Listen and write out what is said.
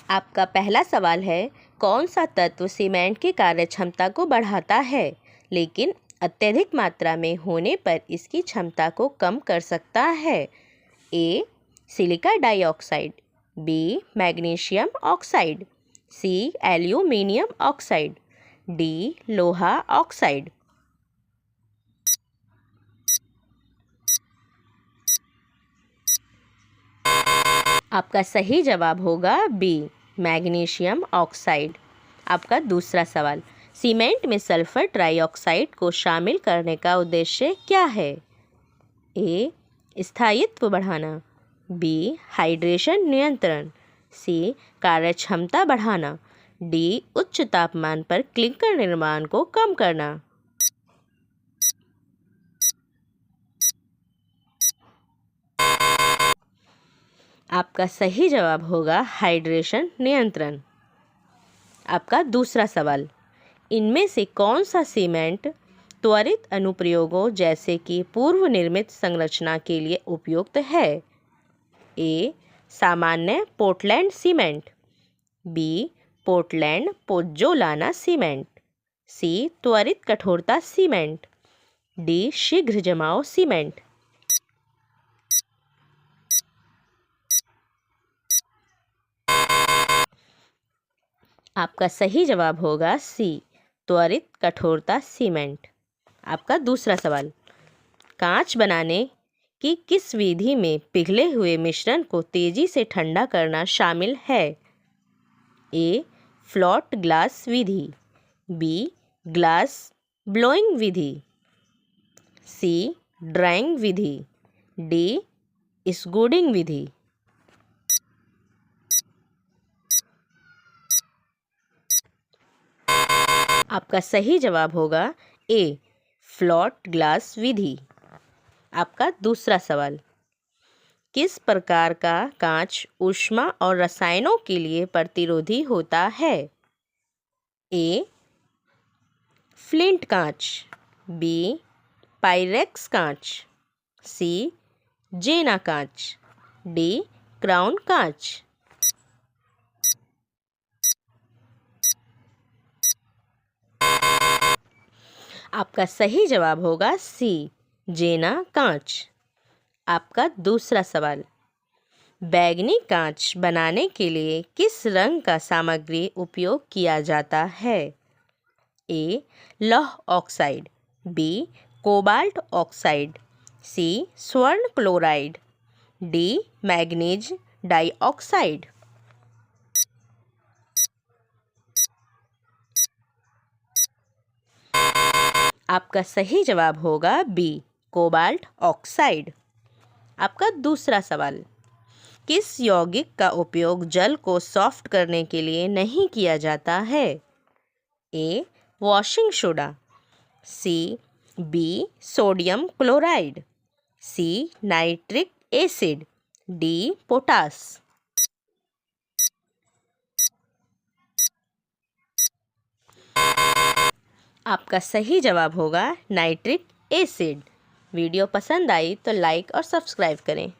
आपका पहला सवाल है, कौन सा तत्व सीमेंट की कार्यक्षमता को बढ़ाता है लेकिन अत्यधिक मात्रा में होने पर इसकी क्षमता को कम कर सकता है? A. Silica dioxide, B. Magnesium oxide, C. Aluminium oxide, D. लोहा ऑक्साइड। आपका सही जवाब होगा बी. Magnesium oxide. आपका दूसरा सवाल, सीमेंट में सल्फर ट्राइऑक्साइड को शामिल करने का उद्देश्य क्या है? ए. स्थायित्व बढ़ाना, बी. हाइड्रेशन नियंत्रण, सी. कार्यक्षमता बढ़ाना, डी. उच्च तापमान पर क्लिंकर निर्माण को कम करना। आपका सही जवाब होगा हाइड्रेशन नियंत्रण। आपका दूसरा सवाल, इनमें से कौन सा सीमेंट त्वरित अनुप्रयोगों जैसे कि पूर्व निर्मित संरचना के लिए उपयुक्त है? ए. सामान्य Portland cement, B. Portland pozzolana cement, C. त्वरित कठोरता सीमेंट, डी. शीघ्र जमाव सीमेंट। आपका सही जवाब होगा सी. त्वरित कठोरता सीमेंट। आपका दूसरा सवाल, कांच बनाने की किस विधि में पिघले हुए मिश्रण को तेजी से ठंडा करना शामिल है? ए. फ्लोट ग्लास विधि, बी. ग्लास ब्लोइंग विधि, सी. ड्राइंग विधि, डी. स्कूडिंग विधि। आपका सही जवाब होगा ए. फ्लोट ग्लास विधि। आपका दूसरा सवाल, किस प्रकार का कांच ऊष्मा और रसायनों के लिए प्रतिरोधी होता है? ए. फ्लिंट कांच, बी. पायरेक्स कांच, सी. जेना कांच, डी. क्राउन कांच। आपका सही जवाब होगा सी. जेना कांच। आपका दूसरा सवाल, बैंगनी कांच बनाने के लिए किस रंग का सामग्री उपयोग किया जाता है? ए. लौह ऑक्साइड, बी. कोबाल्ट ऑक्साइड, सी. स्वर्ण क्लोराइड, डी. Manganese dioxide. आपका सही जवाब होगा बी. Cobalt oxide. आपका दूसरा सवाल, किस यौगिक का उपयोग जल को सॉफ्ट करने के लिए नहीं किया जाता है? A. Washing soda, C. B. Sodium chloride, C. Nitric acid, D. Potash. आपका सही जवाब होगा नाइट्रिक एसिड। वीडियो पसंद आई तो लाइक और सब्सक्राइब करें।